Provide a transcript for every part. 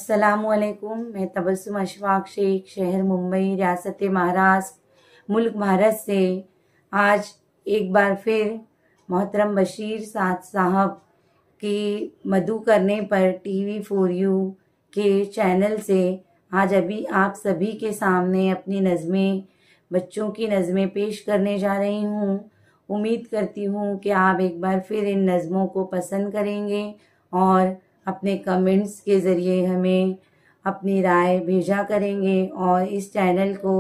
अस्सलामुअलैकुम। मैं तबस्सुम अशफाक शेख, शहर मुंबई, रियासत महाराष्ट्र, मुल्क भारत से आज एक बार फिर मोहतरम बशीर साहब की मदु करने पर TV4U के चैनल से आज अभी आप सभी के सामने अपनी नज़में, बच्चों की नज़में पेश करने जा रही हूँ। उम्मीद करती हूँ कि आप एक बार फिर इन नज़मों को पसंद करेंगे और अपने कमेंट्स के ज़रिए हमें अपनी राय भेजा करेंगे और इस चैनल को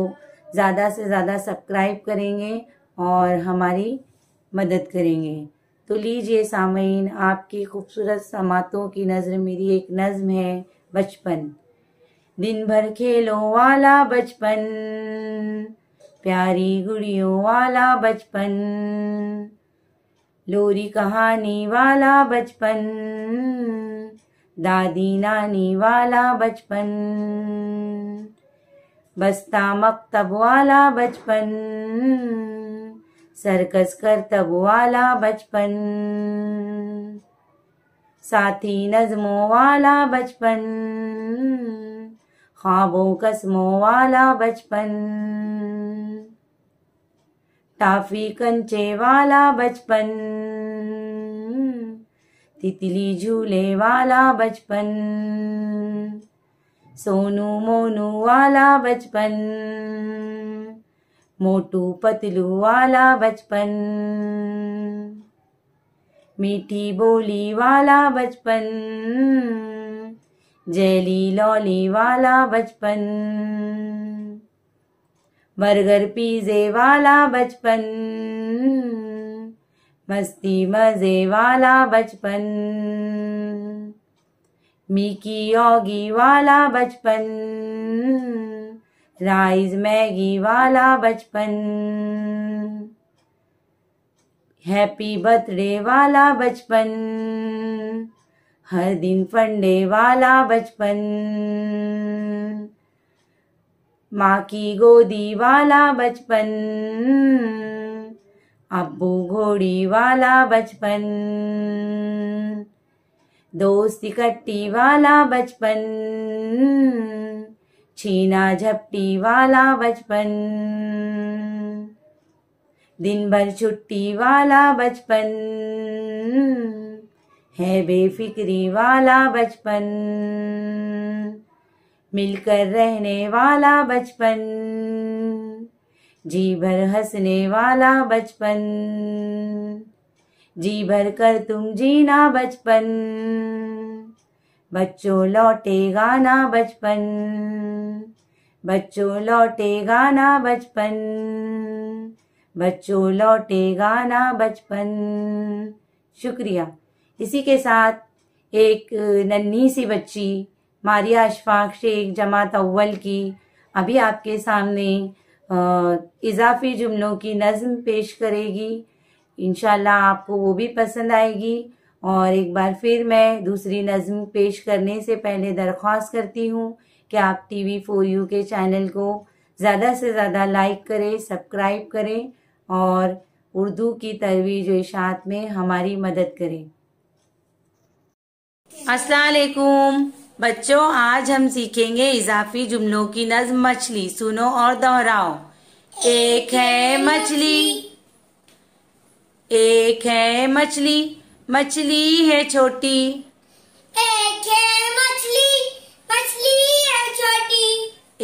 ज़्यादा से ज़्यादा सब्सक्राइब करेंगे और हमारी मदद करेंगे। तो लीजिए सामीन, आपकी खूबसूरत समातों की नज़र मेरी एक नज़्म है बचपन। दिन भर खेलों वाला बचपन, प्यारी गुड़ियों वाला बचपन, लोरी कहानी वाला बचपन, दादी नानी वाला बचपन, बस्ता मकतब वाला बचपन, सर्कस करतब वाला बचपन, साथी नज़मों वाला बचपन, ख्वाबों कस्मों वाला बचपन, टाफी कंचे वाला बचपन, तितली झूले वाला बचपन, सोनू मोनू वाला बचपन, मोटू पतलू वाला बचपन, मीठी बोली वाला बचपन, जेली लॉली वाला बचपन, बर्गर पिज़्ज़े वाला बचपन, मस्ती मज़े वाला बचपन, मिकी ऑगी वाला बचपन, राइस मैगी वाला बचपन, हैप्पी बर्थडे वाला बचपन, हर दिन फंडे वाला बचपन, माँ की गोदी वाला बचपन, अब्बू घोड़ी वाला बचपन, दोस्त इकट्ठी वाला बचपन, छीना झपटी वाला बचपन, दिन भर छुट्टी वाला बचपन, है बेफिक्री वाला बचपन, मिलकर रहने वाला बचपन, जी भर हंसने वाला बचपन, जी भर कर तुम जीना बचपन, बच्चों लौटेगा ना बचपन, बच्चों लौटेगा ना बचपन, बच्चों लौटेगा ना बचपन। शुक्रिया। इसी के साथ एक नन्ही सी बच्ची मारिया अशफाक शेख जमात अव्वल की अभी आपके सामने इजाफी जुमलों की नज़्म पेश करेगी। इंशाल्लाह आपको वो भी पसंद आएगी। और एक बार फिर मैं दूसरी नज़्म पेश करने से पहले दरख्वास्त करती हूँ कि आप TV4U के चैनल को ज़्यादा से ज़्यादा लाइक करें, सब्सक्राइब करें और उर्दू की तरोीज व इशाअत में हमारी मदद करें। अस्सलाम वालेकुम बच्चों, आज हम सीखेंगे इजाफी जुमलों की नज़्म मछली। सुनो और दोहराओ। एक है मछली, एक है मछली, मछली है छोटी। एक है मछली, मछली है छोटी।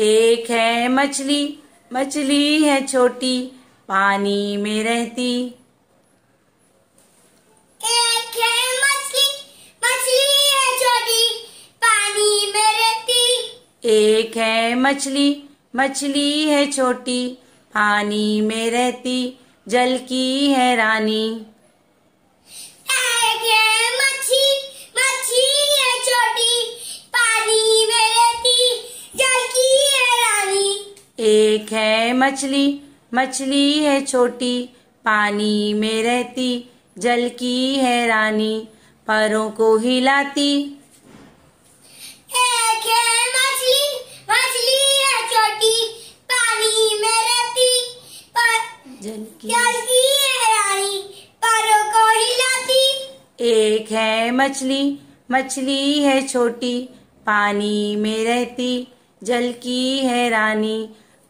एक है मछली, मछली है छोटी, पानी में रहती। एक है मछली, मछली है छोटी, पानी में रहती। एक है मछली, मछली है छोटी, पानी में रहती, जल की है रानी। एक है मछली, मछली है छोटी, पानी में रहती, जल की है रानी। एक है मछली, मछली है छोटी, पानी में रहती, जल की है रानी, परों को हिलाती। एक है मछली, मछली है छोटी, पानी में रहती, जल की है रानी, परों को हिलाती। एक है मछली, मछली है छोटी, पानी में रहती जल की है रानी,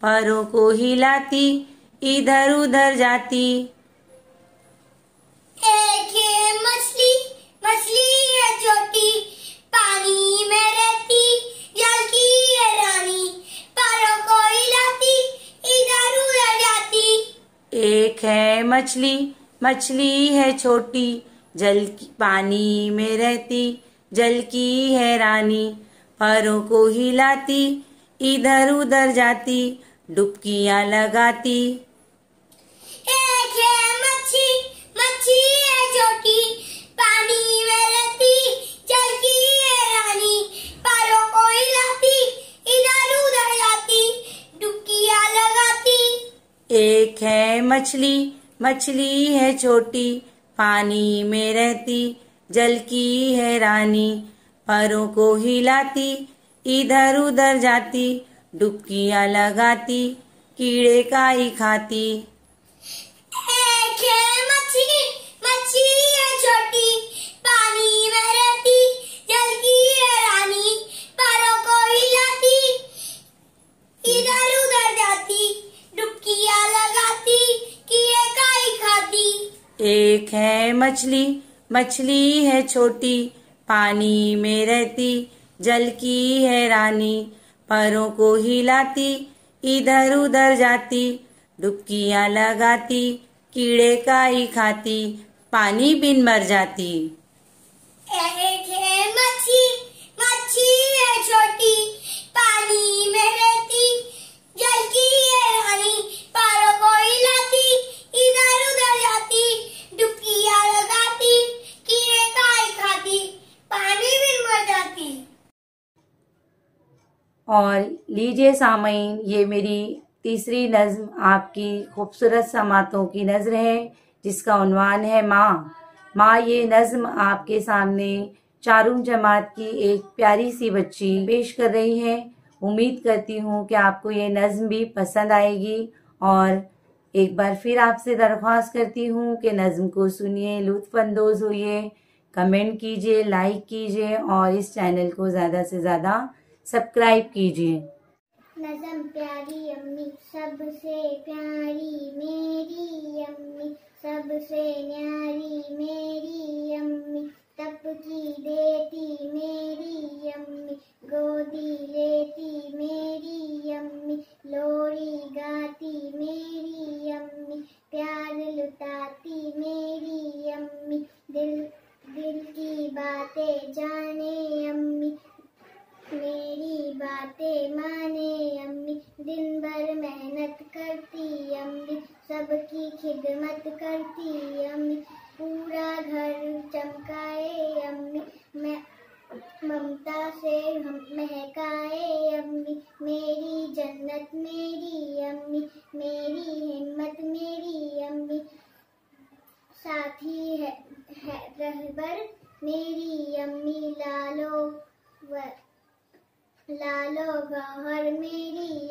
पैरों को हिलाती इधर उधर जाती। एक है मछली, मछली है छोटी, पानी में रहती जल की है रानी, पैरों को हिलाती इधर उधर जाती। एक है मछली, मछली है छोटी, जल की पानी में रहती जल की है रानी, पैरों को हिलाती इधर उधर जाती, डुबकियां लगाती। एक है मच्छी, मच्छी है छोटी, पानी में रहती जल की है रानी, पैरों को हिलाती इधर उधर जाती, डुबकियां लगाती। एक है मछली, मछली है छोटी, पानी में रहती जल की है रानी, पैरों को हिलाती इधर उधर जाती, डुबकियां लगाती कीड़े काई खाती। एक है मछली, मछली है छोटी, पानी में रहती जल की है रानी, पैरों को हिलाती इधर उधर जाती, डुबकियां लगाती कीड़े काई खाती। एक है मछली, मछली है छोटी, पानी में रहती जल की है रानी, पैरों को हिलाती इधर उधर जाती, डुबकियां लगाती कीड़े काई खाती, पानी बिन मर जाती। एक है मच्छी, मच्छी है छोटी, पानी में रहती जल की है रानी, पैरों को हिलाती इधर उधर जाती, डुबकियां लगाती कीड़े काई खाती, पानी बिन मर जाती। और लीजिए सामईन, ये मेरी तीसरी नज्म आपकी खूबसूरत समातों की नज़र है, जिसका उन्वान है माँ। माँ ये नज्म आपके सामने चारुम जमात की एक प्यारी सी बच्ची पेश कर रही है। उम्मीद करती हूँ कि आपको ये नज्म भी पसंद आएगी, और एक बार फिर आपसे दरख्वास्त करती हूँ कि नज्म को सुनिए, लुत्फ़ अंदोज़ होइए, कमेंट कीजिए, लाइक कीजिए और इस चैनल को ज़्यादा से ज़्यादा सब्सक्राइब कीजिए। नज़म प्यारी अम्मी, सबसे प्यारी मेरी अम्मी, सबसे न्यारी मेरी अम्मी, तपकी देती मेरी अम्मी, गोदी लेती मेरी अम्मी, लोरी गाती मेरी अम्मी, प्यार लुटाती मेरी अम्मी, दिल दिल की बातें जाने अम्मी, मेरी बातें माने अम्मी, दिन भर मेहनत करती अम्मी, सबकी खिदमत करती अम्मी, पूरा घर चमकाए अम्मी, मैं ममता से महकाए अम्मी, मेरी जन्नत मेरी अम्मी, मेरी हिम्मत मेरी अम्मी, साथी है रहबर मेरी अम्मी, लालो गौहर मेरी